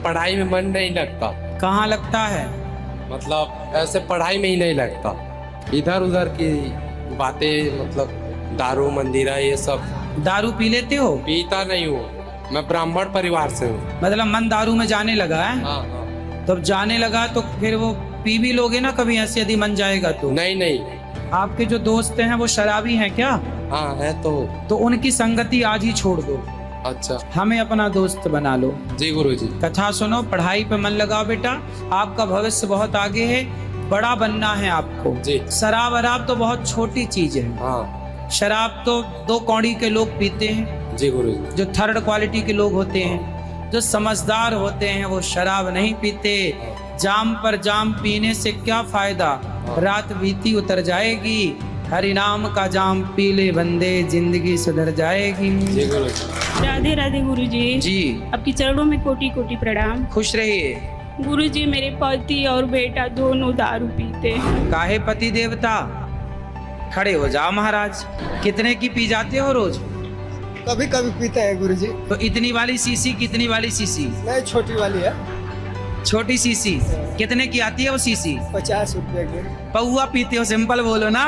पढ़ाई में मन नहीं लगता। कहाँ लगता है? मतलब ऐसे पढ़ाई में ही नहीं लगता, इधर उधर की बातें, मतलब दारू मंदिरा ये सब। दारू पी लेते हो? पीता नहीं हूँ, मैं ब्राह्मण परिवार से हूँ। मतलब मन दारू में जाने लगा है? हाँ हाँ। तब जाने लगा तो फिर वो पी भी लोगे ना कभी ऐसे, यदि मन जाएगा तो? नहीं नहीं। आपके जो दोस्त हैं वो शराबी हैं क्या? हाँ है तो उनकी संगति आज ही छोड़ दो, अच्छा। हमें अपना दोस्त बना लो। जी गुरुजी। कथा सुनो, पढ़ाई पे मन लगाओ बेटा, आपका भविष्य बहुत आगे है, बड़ा बनना है आपको। जी। शराब वराब तो बहुत छोटी चीज है। हाँ। शराब तो 2 कौड़ी के लोग पीते हैं। जी गुरुजी। जो 3rd क्वालिटी के लोग होते हैं, जो समझदार होते हैं, वो शराब नहीं पीते। जाम पर जाम पीने से क्या फायदा, रात बीती उतर जाएगी। हरि नाम का जाम पी ले बंदे, जिंदगी सुधर जाएगी। जी गुरुजी। राधे राधे गुरुजी। जी। आपके चरणों में कोटि कोटि प्रणाम। खुश रहिए। गुरुजी, मेरे पति और बेटा दोनों दारू पीते हैं। काहे पति देवता? खड़े हो जाओ महाराज। कितने की पी जाते हो रोज? कभी कभी पीते हैं गुरुजी। तो इतनी वाली सीसी, कितनी वाली सीसी? नहीं, छोटी वाली है। छोटी सीसी कितने की आती है वो सीसी? 50 रुपए की। पौआ पीते हो? सिंपल बोलो ना।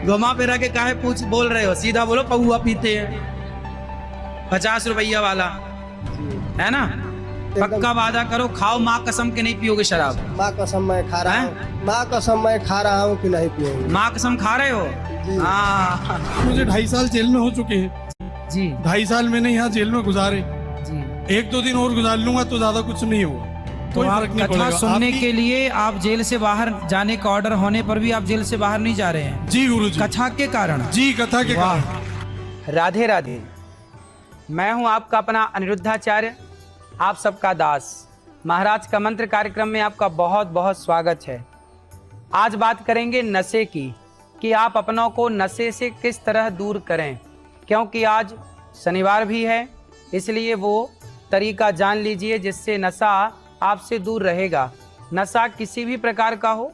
घुमा फिरा के काहे पूछ बोल रहे हो, सीधा बोलो पौआ पीते हैं। 50 रुपया वाला है ना? पक्का वादा करो, खाओ माँ कसम के नहीं पियोगे शराब? माँ कसम मैं खा रहा हूँ। माँ कसम मैं खा रहा हूँ कि नहीं पिएंगे। माँ कसम खा रहे हो? हाँ। मुझे 2.5 साल जेल में हो चुके हैं जी। 2.5 साल मैंने यहाँ जेल में गुजारे। जी। 1-2 दिन और गुजार लूंगा तो ज्यादा कुछ नहीं होगा, तो कोई आप फर्क नहीं कथा पड़ेगा। सुनने आपकी- के लिए आप जेल से बाहर जाने का ऑर्डर होने पर भी आप जेल से बाहर नहीं जा रहे हैं? जी गुरुजी। कथा के कारण? जी, कथा के कारण। राधे राधे। मैं हूं आपका अपना अनिरुद्धाचार्य, आप सबका दास। महाराज का मंत्र कार्यक्रम में आपका बहुत बहुत स्वागत है। आज बात करेंगे नशे की, कि आप अपनों को नशे से किस तरह दूर करें। क्योंकि आज शनिवार भी है, इसलिए वो तरीका जान लीजिए जिससे नशा आपसे दूर रहेगा। नशा किसी भी प्रकार का हो,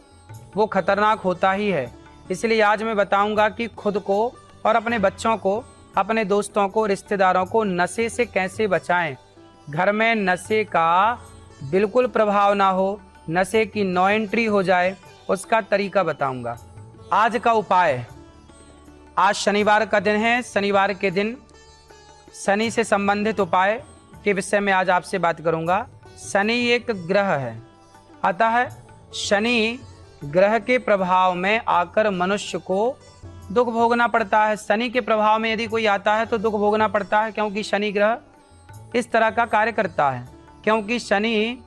वो खतरनाक होता ही है। इसलिए आज मैं बताऊंगा कि खुद को और अपने बच्चों को, अपने दोस्तों को, रिश्तेदारों को नशे से कैसे बचाएं। घर में नशे का बिल्कुल प्रभाव ना हो, नशे की नो एंट्री हो जाए, उसका तरीका बताऊंगा। आज का उपाय, आज शनिवार का दिन है। शनिवार के दिन शनि से संबंधित उपाय के विषय में आज आपसे बात करूंगा। शनि एक ग्रह है, अतः शनि ग्रह के प्रभाव में आकर मनुष्य को दुख भोगना पड़ता है। शनि के प्रभाव में यदि कोई आता है तो दुख भोगना पड़ता है, क्योंकि शनि ग्रह इस तरह का कार्य करता है। क्योंकि शनि,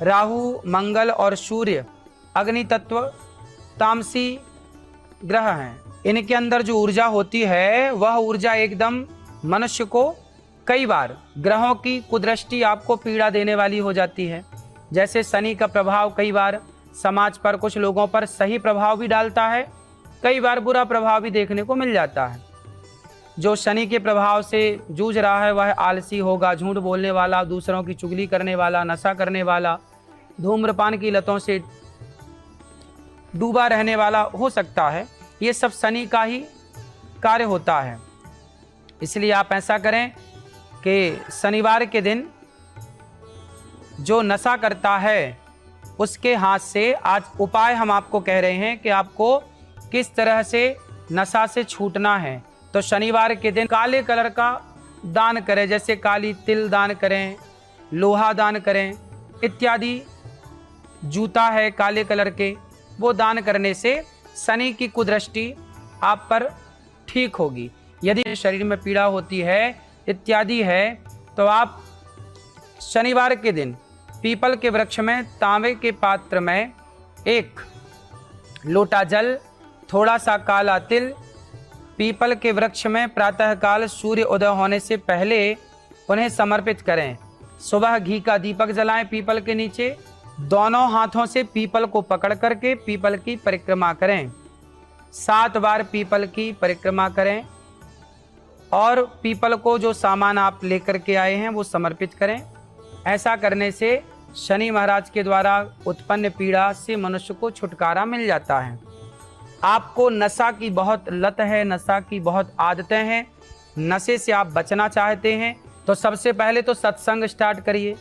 राहु, मंगल और सूर्य अग्नि तत्व तामसी ग्रह हैं। इनके अंदर जो ऊर्जा होती है वह ऊर्जा एकदम मनुष्य को, कई बार ग्रहों की कुदृष्टि आपको पीड़ा देने वाली हो जाती है। जैसे शनि का प्रभाव कई बार समाज पर, कुछ लोगों पर सही प्रभाव भी डालता है, कई बार बुरा प्रभाव भी देखने को मिल जाता है। जो शनि के प्रभाव से जूझ रहा है वह आलसी होगा, झूठ बोलने वाला, दूसरों की चुगली करने वाला, नशा करने वाला, धूम्रपान की लतों से डूबा रहने वाला हो सकता है। ये सब शनि का ही कार्य होता है। इसलिए आप ऐसा करें कि शनिवार के दिन जो नशा करता है उसके हाथ से आज उपाय हम आपको कह रहे हैं कि आपको किस तरह से नशा से छूटना है। तो शनिवार के दिन काले कलर का दान करें, जैसे काली तिल दान करें, लोहा दान करें इत्यादि। जूता है काले कलर के, वो दान करने से शनि की कुदृष्टि आप पर ठीक होगी। यदि शरीर में पीड़ा होती है इत्यादि है तो आप शनिवार के दिन पीपल के वृक्ष में तांबे के पात्र में 1 लोटा जल, थोड़ा सा काला तिल, पीपल के वृक्ष में प्रातःकाल सूर्य उदय होने से पहले उन्हें समर्पित करें। सुबह घी का दीपक जलाएं पीपल के नीचे, दोनों हाथों से पीपल को पकड़ करके पीपल की परिक्रमा करें। 7 बार पीपल की परिक्रमा करें और पीपल को जो सामान आप लेकर के आए हैं वो समर्पित करें। ऐसा करने से शनि महाराज के द्वारा उत्पन्न पीड़ा से मनुष्य को छुटकारा मिल जाता है। आपको नशा की बहुत लत है, नशा की बहुत आदतें हैं, नशे से आप बचना चाहते हैं तो सबसे पहले तो सत्संग स्टार्ट करिए।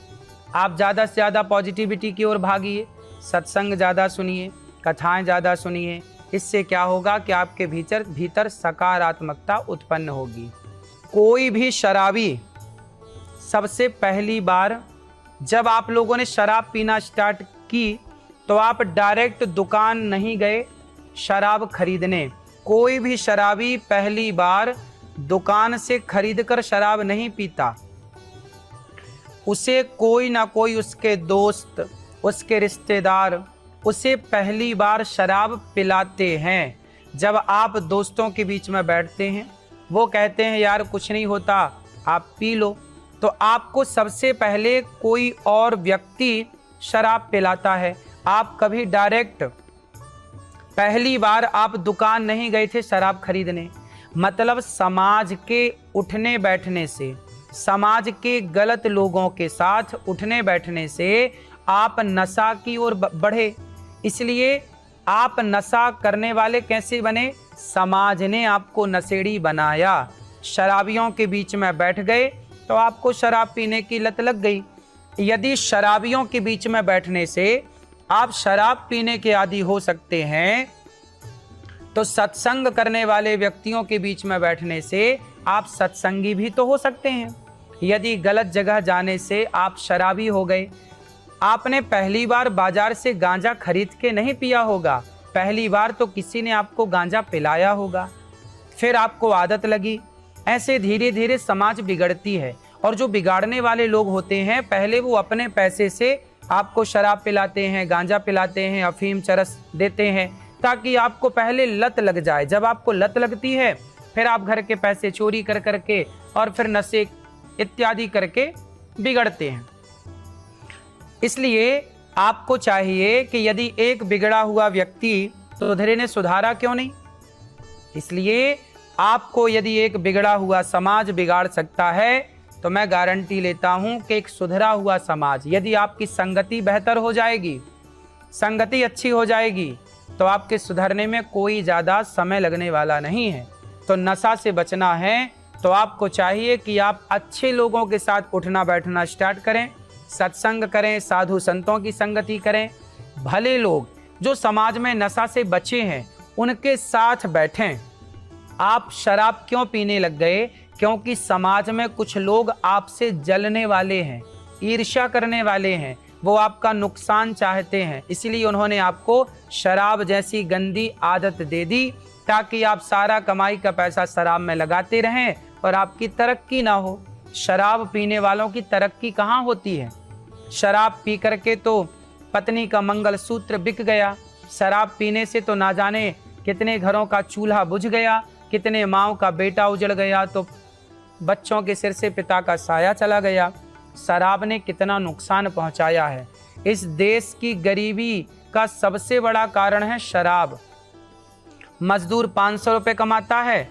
आप ज़्यादा से ज़्यादा पॉजिटिविटी की ओर भागिए, सत्संग ज़्यादा सुनिए, कथाएं ज़्यादा सुनिए। इससे क्या होगा कि आपके भीतर सकारात्मकता उत्पन्न होगी। कोई भी शराबी, सबसे पहली बार जब आप लोगों ने शराब पीना स्टार्ट की तो आप डायरेक्ट दुकान नहीं गए शराब खरीदने। कोई भी शराबी पहली बार दुकान से खरीदकर शराब नहीं पीता। उसे कोई ना कोई उसके दोस्त, उसके रिश्तेदार उसे पहली बार शराब पिलाते हैं। जब आप दोस्तों के बीच में बैठते हैं, वो कहते हैं यार कुछ नहीं होता, आप पी लो, तो आपको सबसे पहले कोई और व्यक्ति शराब पिलाता है। आप कभी डायरेक्ट पहली बार आप दुकान नहीं गए थे शराब खरीदने। मतलब समाज के उठने बैठने से, समाज के गलत लोगों के साथ उठने बैठने से आप नशा की ओर बढ़े। इसलिए आप नशा करने वाले कैसे बने? समाज ने आपको नशेड़ी बनाया। शराबियों के बीच में बैठ गए तो आपको शराब पीने की लत लग गई। यदि शराबियों के बीच में बैठने से आप शराब पीने के आदी हो सकते हैं, तो सत्संग करने वाले व्यक्तियों के बीच में बैठने से आप सत्संगी भी तो हो सकते हैं। यदि गलत जगह जाने से आप शराबी हो गए, आपने पहली बार बाजार से गांजा खरीद के नहीं पिया होगा, पहली बार तो किसी ने आपको गांजा पिलाया होगा, फिर आपको आदत लगी। ऐसे धीरे धीरे समाज बिगड़ती है। और जो बिगाड़ने वाले लोग होते हैं, पहले वो अपने पैसे से आपको शराब पिलाते हैं, गांजा पिलाते हैं, अफीम चरस देते हैं, ताकि आपको पहले लत लग जाए। जब आपको लत लगती है, फिर आप घर के पैसे चोरी कर करके और फिर नशे इत्यादि करके बिगड़ते हैं। इसलिए आपको चाहिए कि यदि एक बिगड़ा हुआ व्यक्ति तो धीरे ने सुधारा क्यों नहीं। इसलिए आपको यदि एक बिगड़ा हुआ समाज बिगाड़ सकता है, तो मैं गारंटी लेता हूं कि एक सुधरा हुआ समाज, यदि आपकी संगति बेहतर हो जाएगी, संगति अच्छी हो जाएगी, तो आपके सुधरने में कोई ज़्यादा समय लगने वाला नहीं है। तो नशा से बचना है तो आपको चाहिए कि आप अच्छे लोगों के साथ उठना बैठना स्टार्ट करें, सत्संग करें, साधु संतों की संगति करें। भले लोग जो समाज में नशा से बचे हैं उनके साथ बैठें। आप शराब क्यों पीने लग गए? क्योंकि समाज में कुछ लोग आपसे जलने वाले हैं, ईर्ष्या करने वाले हैं, वो आपका नुकसान चाहते हैं। इसलिए उन्होंने आपको शराब जैसी गंदी आदत दे दी, ताकि आप सारा कमाई का पैसा शराब में लगाते रहें और आपकी तरक्की ना हो। शराब पीने वालों की तरक्की कहाँ होती है? शराब पी करके तो पत्नी का मंगलसूत्र बिक गया, शराब पीने से तो ना जाने कितने घरों का चूल्हा बुझ गया, कितने माँओं का बेटा उजड़ गया, तो बच्चों के सिर से पिता का साया चला गया। शराब ने कितना नुकसान पहुंचाया है। इस देश की गरीबी का सबसे बड़ा कारण है शराब। मजदूर 500 रुपये कमाता है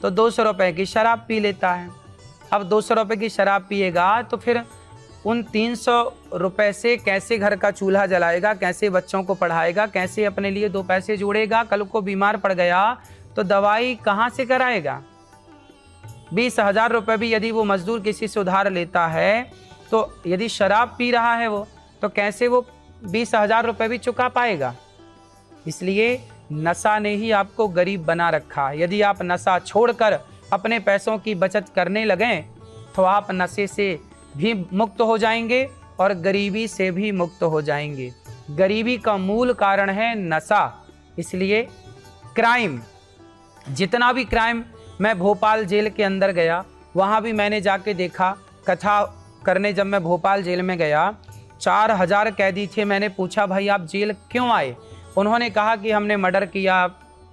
तो 200 रुपये की शराब पी लेता है। अब 200 रुपये की शराब पिएगा तो फिर उन 300 रुपये से कैसे घर का चूल्हा जलाएगा, कैसे बच्चों को पढ़ाएगा, कैसे अपने लिए 2 पैसे जोड़ेगा? कल को बीमार पड़ गया तो दवाई कहाँ से कराएगा? 20,000 रुपये भी यदि वो मजदूर किसी से उधार लेता है, तो यदि शराब पी रहा है वो, तो कैसे वो 20,000 रुपये भी चुका पाएगा? इसलिए नशा ने ही आपको गरीब बना रखा। यदि आप नशा छोड़कर अपने पैसों की बचत करने लगें तो आप नशे से भी मुक्त हो जाएंगे और गरीबी से भी मुक्त हो जाएंगे। गरीबी का मूल कारण है नशा। इसलिए क्राइम, जितना भी क्राइम, मैं भोपाल जेल के अंदर गया, वहाँ भी मैंने जाके देखा, कथा करने जब मैं भोपाल जेल में गया, 4000 कैदी थे। मैंने पूछा भाई आप जेल क्यों आए? उन्होंने कहा कि हमने मर्डर किया,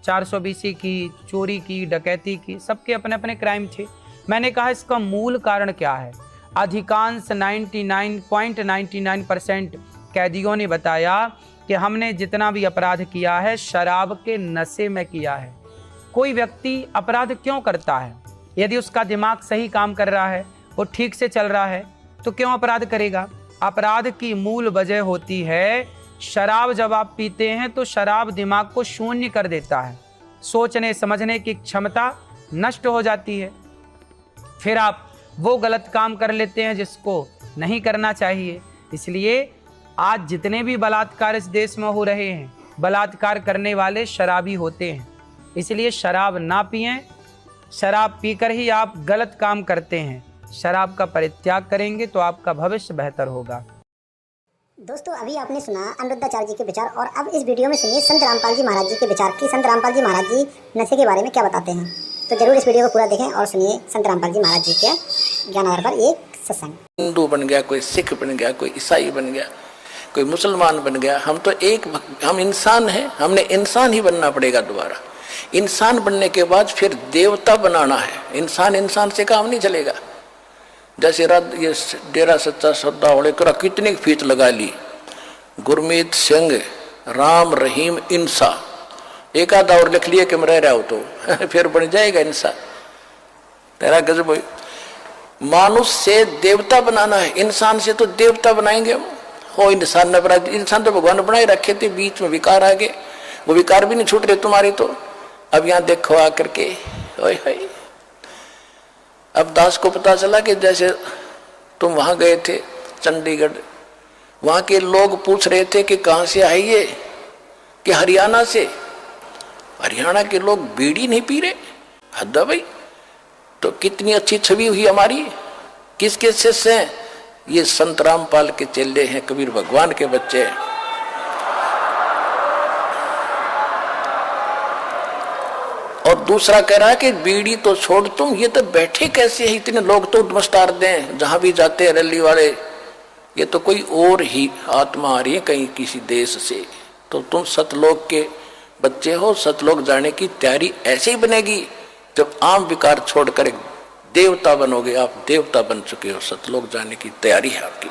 420 की, चोरी की, डकैती की, सबके अपने अपने क्राइम थे। मैंने कहा इसका मूल कारण क्या है? अधिकांश 99.99% कैदियों ने बताया कि हमने जितना भी अपराध किया है शराब के नशे में किया है। कोई व्यक्ति अपराध क्यों करता है? यदि उसका दिमाग सही काम कर रहा है, वो ठीक से चल रहा है, तो क्यों अपराध करेगा? अपराध की मूल वजह होती है शराब। जब आप पीते हैं तो शराब दिमाग को शून्य कर देता है, सोचने समझने की क्षमता नष्ट हो जाती है। फिर आप वो गलत काम कर लेते हैं जिसको नहीं करना चाहिए। इसलिए आज जितने भी बलात्कार इस देश में हो रहे हैं, बलात्कार करने वाले शराबी होते हैं। इसलिए शराब ना पिएं। शराब पीकर ही आप गलत काम करते हैं। शराब का परित्याग करेंगे तो आपका भविष्य बेहतर होगा। दोस्तों, अभी आपने सुना अनिरुद्धाचार्य जी के विचार, और अब इस वीडियो में सुनिए संत रामपाल जी महाराज जी के विचार कि संत रामपाल जी महाराज जी नशे के बारे में क्या बताते हैं। तो जरूर इस वीडियो को पूरा देखें और सुनिए संत रामपाल जी महाराज जी के ज्ञान आधार पर एक सत्संग। हिंदू बन गया, कोई सिख बन गया, कोई ईसाई बन गया, कोई मुसलमान बन गया, हम तो हम इंसान हैं। हमने इंसान ही बनना पड़ेगा दोबारा। इंसान बनने के बाद फिर देवता बनाना है। इंसान से काम नहीं चलेगा। जैसे ये डेरा सच्चा सौदा वाले करा कितनी फीस लगा ली, गुरमीत सिंह, राम रहीम इंसा, एक आधा और लिख लिए कि मैं रह रहा हूँ तो फिर बन जाएगा इंसान। तेरा गजब। मानुष से देवता बनाना है, इंसान से तो देवता बनाएंगे हम। हो इंसान ने बना, इंसान तो भगवान बनाए रखे थे, बीच में विकार आ गए, वो विकार भी नहीं छूट रहे तुम्हारी। तो अब यहाँ देखो आकर के, ओए अब दास को पता चला कि जैसे तुम वहां गए थे चंडीगढ़, वहां के लोग पूछ रहे थे कि कहां से आई है, कि हरियाणा से। हरियाणा के लोग बीड़ी नहीं पी रहे, हद है भाई। तो कितनी अच्छी छवि हुई हमारी। किसके शिष्य हैं? ये संत रामपाल के चेले हैं, कबीर भगवान के बच्चे हैं। और दूसरा कह रहा है कि बीड़ी तो छोड़ तुम, ये तो बैठे कैसे है इतने लोग, तो नमस्कार दें जहां भी जाते हैं रैली वाले। ये तो कोई और ही आत्मा आ रही है कहीं किसी देश से। तो तुम सतलोक के बच्चे हो, सतलोक जाने की तैयारी ऐसे ही बनेगी जब आम विकार छोड़कर एक देवता बनोगे। आप देवता बन चुके हो, सतलोक जाने की तैयारी है आपकी।